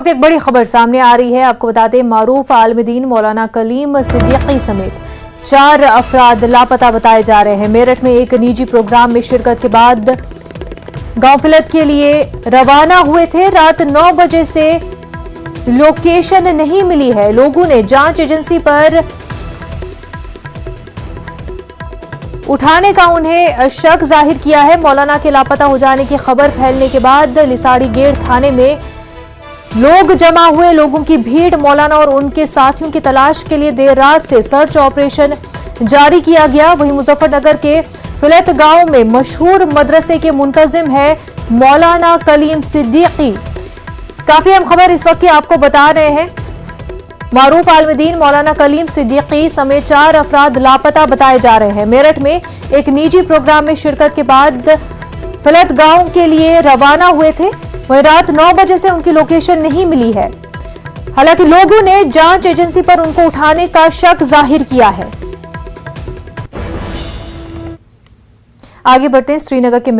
एक बड़ी खबर सामने आ रही है। आपको बता दें, मारूफ आलमदीन मौलाना कलीम सिद्दीकी समेत 4 अफराद लापता बताए जा रहे हैं। मेरठ में एक निजी प्रोग्राम में शिरकत के बाद गांव के लिए रवाना हुए थे। रात 9 बजे से लोकेशन नहीं मिली है। लोगों ने जांच एजेंसी पर उठाने का उन्हें शक जाहिर किया है। मौलाना के लापता हो जाने की खबर फैलने के बाद लिसाड़ी गेट थाने में लोग जमा हुए। लोगों की भीड़। मौलाना और उनके साथियों की तलाश के लिए देर रात से सर्च ऑपरेशन जारी किया गया। वहीं मुजफ्फरनगर के फिलत गांव में मशहूर मदरसे के मुंतजिम है मौलाना कलीम सिद्दीकी। काफी अहम खबर इस वक्त की आपको बता रहे हैं। मारूफ आलमदीन मौलाना कलीम सिद्दीकी समेत 4 अफराद लापता बताए जा रहे हैं। मेरठ में एक निजी प्रोग्राम में शिरकत के बाद फिलत गांव के लिए रवाना हुए थे। वहीं रात 9 बजे से उनकी लोकेशन नहीं मिली है। हालांकि लोगों ने जांच एजेंसी पर उनको उठाने का शक जाहिर किया है। आगे बढ़ते हैं। श्रीनगर के